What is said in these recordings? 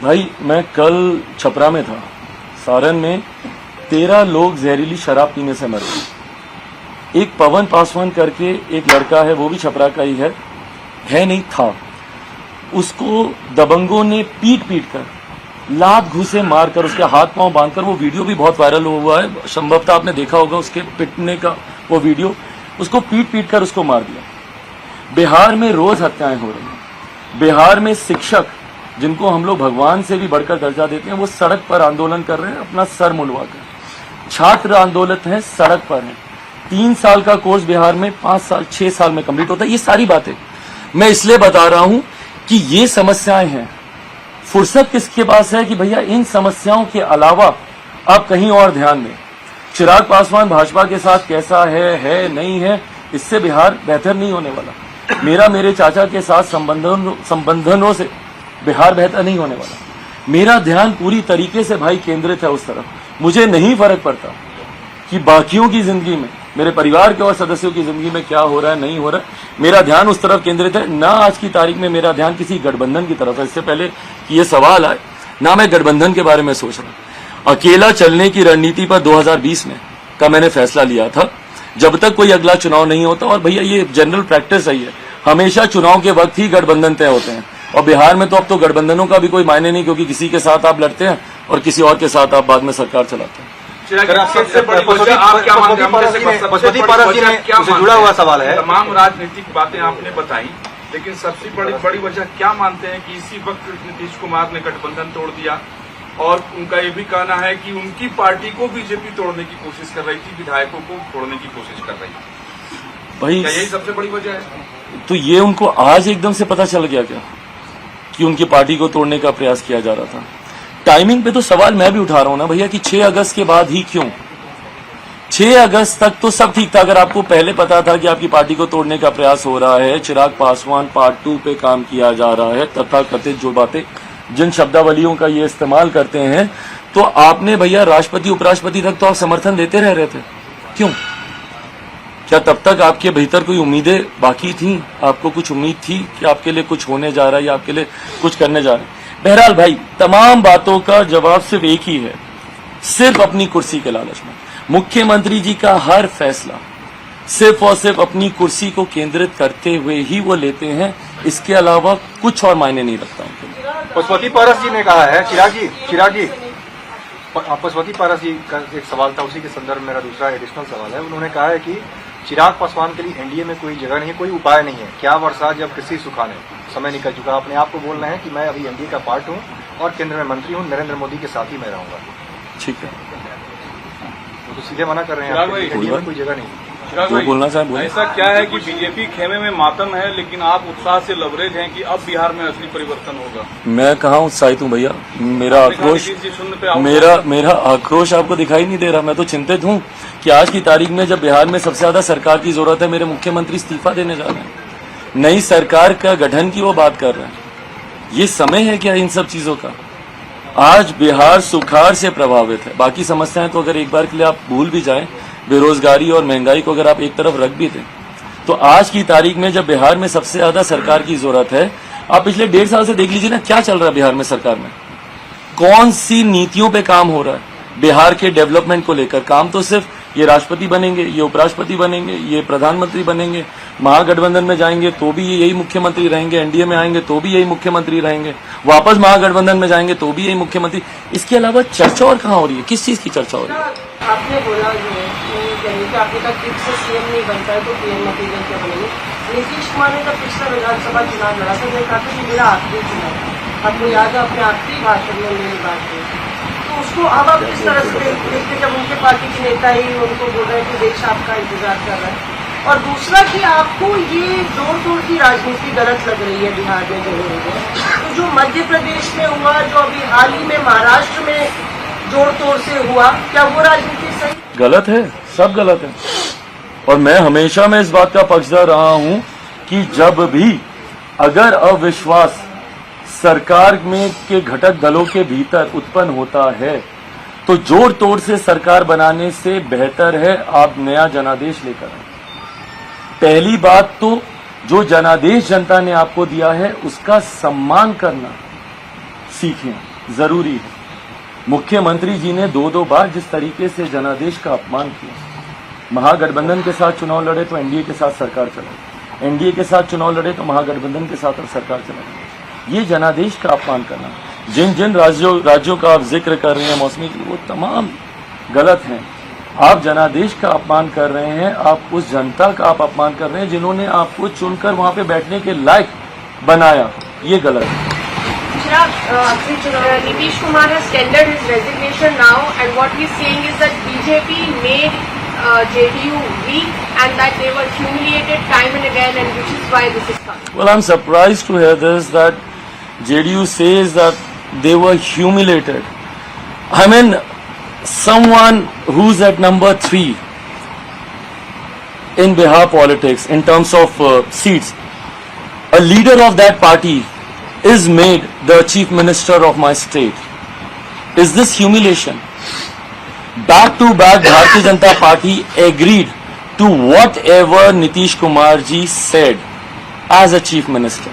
भाई मैं कल छपरा में था, सारण में 13 लोग जहरीली शराब पीने से मर गए। एक पवन पासवान करके एक लड़का है, वो भी छपरा का ही है नहीं था, उसको दबंगों ने पीट कर लात घूसे मारकर उसके हाथ पांव बांधकर, वो वीडियो भी बहुत वायरल हुआ है, संभवतः आपने देखा होगा उसके पिटने का वो वीडियो, उसको पीट कर उसको मार दिया। बिहार में रोज हत्याएं हो रही हैं। बिहार में शिक्षक जिनको हम लोग भगवान से भी बढ़कर दर्जा देते हैं, वो सड़क पर आंदोलन कर रहे हैं अपना सर मुंडवाकर। छात्र आंदोलन है, सड़क पर है। 3 साल का कोर्स बिहार में 5 साल 6 साल में कंप्लीट होता है। ये सारी बातें मैं इसलिए बता रहा हूं कि ये समस्याएं हैं। फुर्सत किसके पास है कि भैया इन समस्याओं के अलावा आप कहीं और ध्यान दें। चिराग पासवान भाजपा के साथ कैसा है नहीं है, इससे बिहार बेहतर नहीं होने वाला। मेरे चाचा के साथ संबंधों से बिहार बेहतर नहीं होने वाला। मेरा ध्यान पूरी तरीके से भाई केंद्रित है उस तरफ। मुझे नहीं फर्क पड़ता कि बाकियों की जिंदगी में, मेरे परिवार के और सदस्यों की जिंदगी में क्या हो रहा है नहीं हो रहा है। मेरा ध्यान उस तरफ केंद्रित है। ना आज की तारीख में मेरा ध्यान किसी गठबंधन की तरफ है। इससे पहले कि ये सवाल आए, ना मैं गठबंधन के बारे में सोच रहा हूं। अकेला चलने की रणनीति पर 2020 में का मैंने फैसला लिया था, जब तक कोई अगला चुनाव नहीं होता। और भैया ये जनरल प्रैक्टिस है, हमेशा चुनाव के वक्त ही गठबंधन तय होते हैं। और बिहार में तो अब तो गठबंधनों का भी कोई मायने नहीं, क्योंकि किसी के साथ आप लड़ते हैं और किसी और के साथ आप बाद में सरकार चलाते हैं। जुड़ा हुआ सवाल है। तमाम राजनीतिक बातें आपने बताई, लेकिन सबसे बड़ी वजह क्या मानते हैं कि इसी वक्त नीतीश कुमार ने गठबंधन तोड़ दिया, और उनका ये भी कहना है कि उनकी पार्टी को बीजेपी तोड़ने की कोशिश कर रही थी, विधायकों को तोड़ने की कोशिश कर रही थी। भाई क्या यही सबसे बड़ी वजह है? तो ये उनको आज एकदम से पता चल गया क्या कि उनकी पार्टी को तोड़ने का प्रयास किया जा रहा था? टाइमिंग पे तो सवाल मैं भी उठा रहा हूं ना भैया कि 6 अगस्त के बाद ही क्यों? 6 अगस्त तक तो सब ठीक था। अगर आपको पहले पता था कि आपकी पार्टी को तोड़ने का प्रयास हो रहा है, चिराग पासवान पार्ट 2 पे काम किया जा रहा है, तथाकथित जो बातें जिन शब्दावलियों का ये इस्तेमाल करते हैं, तो आपने भैया राष्ट्रपति उपराष्ट्रपति तक तो आप समर्थन देते रह रहे थे। क्यों? क्या तब तक आपके भीतर कोई उम्मीदें बाकी थी? आपको कुछ उम्मीद थी कि आपके लिए कुछ होने जा रहा है या आपके लिए कुछ करने जा रहे हैं? बहरहाल भाई, तमाम बातों का जवाब सिर्फ एक ही है, सिर्फ अपनी कुर्सी के लालच में। मुख्यमंत्री जी का हर फैसला सिर्फ और सिर्फ अपनी कुर्सी को केंद्रित करते हुए ही वो लेते हैं। इसके अलावा कुछ और मायने नहीं रखता उनके लिए। पशुपति पारस जी ने कहा है, चिराग जी पशुपति पारस जी का एक सवाल था, उसी के संदर्भ में मेरा दूसरा एडिशनल सवाल है। उन्होंने कहा है कि चिराग पासवान के लिए एनडीए में कोई जगह नहीं है, कोई उपाय नहीं है। क्या वर्षा जब किसी सुखाने, समय निकल चुका, अपने आप को बोल रहे हैं कि मैं अभी एनडीए का पार्ट हूं और केंद्र में मंत्री हूं, नरेंद्र मोदी के साथ ही मैं रहूंगा। ठीक है, वो तो सीधे मना कर रहे हैं, एनडीए में कोई जगह नहीं है। तो बोलना चाहे ऐसा क्या है कि बीजेपी खेमे में मातम है, लेकिन आप उत्साह से लबरेज हैं कि अब बिहार में असली परिवर्तन होगा? मैं कहाँ उत्साहित हूँ भैया। मेरा आक्रोश आपको दिखाई नहीं दे रहा। मैं तो चिंतित हूँ कि आज की तारीख में जब बिहार में सबसे ज्यादा सरकार की जरूरत है, मेरे मुख्यमंत्री इस्तीफा देने जा रहे हैं, नई सरकार का गठन की वो बात कर रहे हैं। ये समय है क्या इन सब चीजों का? आज बिहार सुखाड़ से प्रभावित है। बाकी समस्याएं तो अगर एक बार के लिए आप भूल भी जाएं, बेरोजगारी और महंगाई को अगर आप एक तरफ रख भी दें, तो आज की तारीख में जब बिहार में सबसे ज्यादा सरकार की जरूरत है, आप पिछले 1.5 साल से देख लीजिए ना, क्या चल रहा है बिहार में सरकार में, कौन सी नीतियों पे काम हो रहा है बिहार के डेवलपमेंट को लेकर। काम तो सिर्फ ये राष्ट्रपति बनेंगे, ये उपराष्ट्रपति बनेंगे, ये प्रधानमंत्री बनेंगे, महागठबंधन में जाएंगे तो भी यही मुख्यमंत्री रहेंगे, एनडीए में आएंगे तो भी यही मुख्यमंत्री रहेंगे, वापस महागठबंधन में जाएंगे तो भी यही मुख्यमंत्री। इसके अलावा चर्चा और कहाँ हो रही है? किस चीज की चर्चा हो रही है? आपने बोला जो है कि आपने कहा फिर से सीएम नहीं बनता है तो पीएम मटेरियल क्या बनेंगे। नीतीश कुमार ने जब पिछला विधानसभा चुनाव लड़ा था, कहा था कि मेरा आखिरी चुनाव, आपको याद है अपने आखिरी भाषण में मेरी बात हुई, तो उसको अब आप किस तरह से देखते, जब उनके पार्टी के नेता ही उनको बोल रहे हैं कि देश आपका इंतजार कर रहा है। और दूसरा कि आपको ये जोड़ तोड़ की राजनीति गलत लग रही है बिहार में जो हो रही है, तो जो मध्य प्रदेश में हुआ, जो अभी हाल ही में महाराष्ट्र में जोड़ तोड़ से हुआ, क्या वो राजनीति सही? गलत है, सब गलत है। और मैं हमेशा मैं इस बात का पक्षधर रहा हूं कि जब भी अगर अविश्वास सरकार में के घटक दलों के भीतर उत्पन्न होता है, तो जोड़ तोड़ से सरकार बनाने से बेहतर है आप नया जनादेश लेकर आए। पहली बात तो जो जनादेश जनता ने आपको दिया है उसका सम्मान करना सीखें। जरूरी है। मुख्यमंत्री जी ने दो बार जिस तरीके से जनादेश का अपमान किया, महागठबंधन के साथ चुनाव लड़े तो एनडीए के साथ सरकार चलाई, एनडीए के साथ चुनाव लड़े तो महागठबंधन के साथ अब सरकार चलाई। ये जनादेश का अपमान करना, जिन जिन राज्यों का आप जिक्र कर रहे हैं मौसमी जी, वो तमाम गलत हैं। आप जनादेश का अपमान कर रहे हैं, आप उस जनता का आप अपमान कर रहे हैं जिन्होंने आपको चुनकर वहां पे बैठने के लायक बनाया, ये गलत है। Nitish Kumar has tendered his resignation now, and what he's saying is that BJP made JDU weak and that they were humiliated time and again, and which is why this is coming. Well, I'm surprised to hear this, that JDU says that they were humiliated. I mean, someone who's at number 3 in Bihar politics in terms of seats, a leader of that party is made the chief minister of my state. Is this humiliation? Back to back, Bharatiya Janata Party agreed to whatever Nitish Kumar ji said as a chief minister.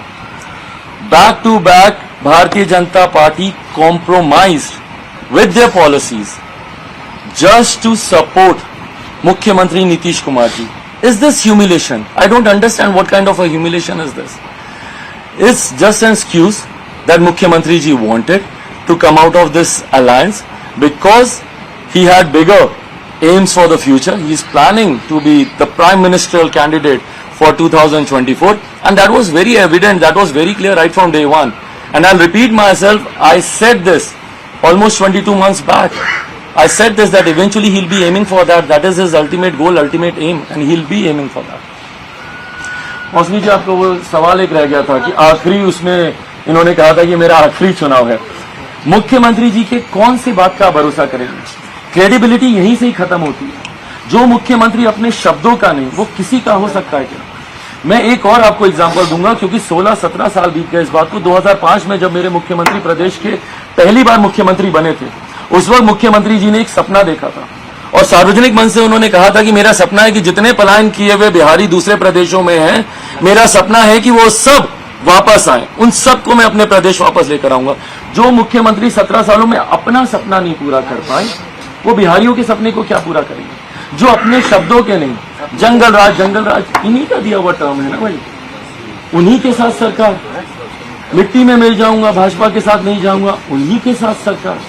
Back to back, Bharatiya Janata Party compromised with their policies just to support Mukhyamantri Nitish Kumar ji. Is this humiliation? I don't understand what kind of a humiliation is this. It's just an excuse that Mukhyamantri ji wanted to come out of this alliance because he had bigger aims for the future. He is planning to be the prime ministerial candidate for 2024, and that was very evident, that was very clear right from day one. And I'll repeat myself, I said this almost 22 months back. I said this, that eventually he'll be aiming for that. That is his ultimate goal, ultimate aim, and he'll be aiming for that. मौसमी जी, आपको वो सवाल एक रह गया था कि आखिरी उसमें इन्होंने कहा था कि मेरा आखिरी चुनाव है। मुख्यमंत्री जी के कौन सी बात का भरोसा करेंगे? क्रेडिबिलिटी यहीं से ही खत्म होती है। जो मुख्यमंत्री अपने शब्दों का नहीं, वो किसी का हो सकता है क्या? मैं एक और आपको एग्जांपल दूंगा, क्योंकि 16-17 साल बीत गए इस बात को। 2005 में जब मेरे मुख्यमंत्री प्रदेश के पहली बार मुख्यमंत्री बने थे, उस वक्त मुख्यमंत्री जी ने एक सपना देखा था और सार्वजनिक मंच से उन्होंने कहा था कि मेरा सपना है कि जितने पलायन किए हुए बिहारी दूसरे प्रदेशों में हैं, मेरा सपना है कि वो सब वापस आए, उन सबको मैं अपने प्रदेश वापस लेकर आऊंगा। जो मुख्यमंत्री 17 सालों में अपना सपना नहीं पूरा कर पाए, वो बिहारियों के सपने को क्या पूरा करेंगे? जो अपने शब्दों के नहीं, जंगल राज इन्हीं का दिया हुआ टर्म है ना भाई, उन्हीं के साथ सरकार, मिट्टी में मिल जाऊंगा, भाजपा के साथ नहीं जाऊंगा, उन्हीं के साथ सरकार।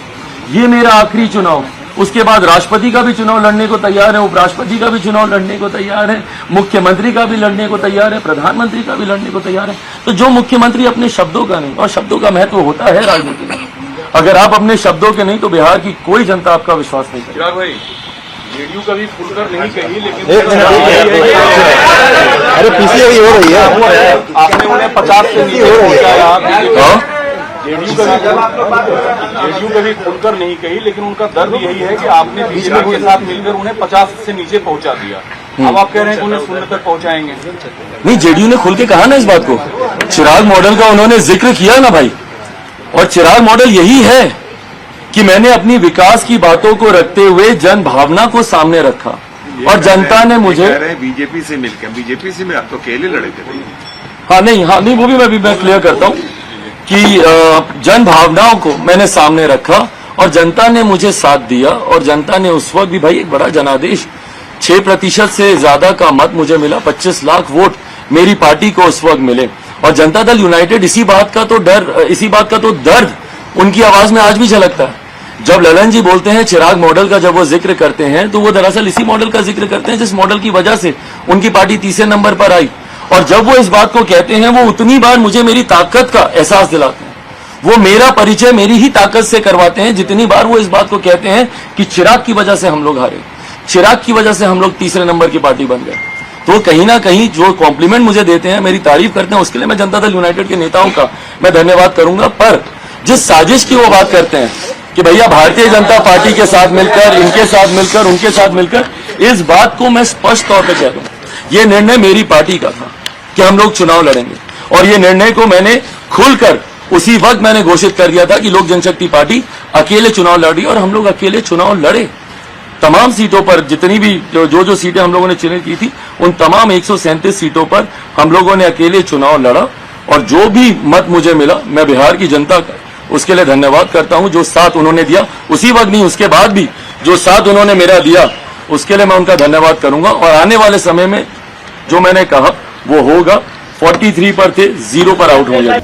ये मेरा आखिरी चुनाव, उसके बाद राष्ट्रपति का भी चुनाव लड़ने को तैयार है, उपराष्ट्रपति का भी चुनाव लड़ने को तैयार है, मुख्यमंत्री का भी लड़ने को तैयार है, प्रधानमंत्री का भी लड़ने को तैयार है। तो जो मुख्यमंत्री अपने शब्दों का नहीं, और शब्दों का महत्व होता है राजनीति में, अगर आप अपने शब्दों के नहीं, तो बिहार की कोई जनता आपका विश्वास नहीं करेगी। चिराग भाई, जेडीयू कभी खुलकर नहीं कही, लेकिन अरे पीसी अभी हो रही है, आपने उन्हें 50 से नीचे पहुंचाया। जेडीयू कभी खुलकर नहीं कही, लेकिन उनका दर्द यही है कि आपने बीजेपी के साथ मिलकर उन्हें 50 से नीचे पहुंचा दिया। अब आप कह रहे हैं कि उन्हें शून्य तक पहुंचाएंगे। नहीं, जेडीयू ने खुल के कहा ना इस बात को, चिराग मॉडल का उन्होंने जिक्र किया ना भाई, और चिराग मॉडल यही है कि मैंने अपनी विकास की बातों को रखते हुए जन भावना को सामने रखा, और जनता ने मुझे बीजेपी से मिलकर, बीजेपी से आप तो अकेले लड़े थे। हाँ नहीं, वो भी मैं क्लियर करता हूँ कि जन भावनाओं को मैंने सामने रखा और जनता ने मुझे साथ दिया, और जनता ने उस वक्त भी भाई एक बड़ा जनादेश, 6% से ज्यादा का मत मुझे मिला, 25 लाख वोट मेरी पार्टी को उस वक्त मिले। और जनता दल यूनाइटेड इसी बात का तो दर्द उनकी आवाज में आज भी झलकता है। जब ललन जी बोलते हैं चिराग मॉडल का, जब वो जिक्र करते हैं, तो वो दरअसल इसी मॉडल का जिक्र करते हैं जिस मॉडल की वजह से उनकी पार्टी तीसरे नंबर पर आई। और जब वो इस बात को कहते हैं, वो उतनी बार मुझे मेरी ताकत का एहसास दिलाते हैं, वो मेरा परिचय मेरी ही ताकत से करवाते हैं, जितनी बार वो इस बात को कहते हैं कि चिराग की वजह से हम लोग हारे, चिराग की वजह से हम लोग तीसरे नंबर की पार्टी बन गए। तो कहीं ना कहीं जो कॉम्प्लीमेंट मुझे देते हैं, मेरी तारीफ करते हैं, उसके लिए मैं जनता दल यूनाइटेड के नेताओं का मैं धन्यवाद करूंगा। पर जिस साजिश की वो बात करते हैं कि भैया भारतीय जनता पार्टी के साथ मिलकर, इनके साथ मिलकर, उनके साथ मिलकर, इस बात को मैं स्पष्ट तौर पर कह दूं, ये निर्णय मेरी पार्टी का था कि हम लोग चुनाव लड़ेंगे, और ये निर्णय को मैंने खुलकर उसी वक्त मैंने घोषित कर दिया था कि लोक जनशक्ति पार्टी अकेले चुनाव लड़ी, और हम लोग अकेले चुनाव लड़े। तमाम सीटों पर जितनी भी जो सीटें हम लोगों ने चिन्हित की थी, उन तमाम 137 सीटों पर हम लोगों ने अकेले चुनाव लड़ा, और जो भी मत मुझे मिला, मैं बिहार की जनता का उसके लिए धन्यवाद करता हूं। जो साथ उन्होंने दिया उसी वक्त नहीं, उसके बाद भी जो साथ उन्होंने मेरा दिया उसके लिए मैं उनका धन्यवाद करूंगा। और आने वाले समय में जो मैंने कहा वो होगा। 43 पर थे, 0 पर आउट हो जाए।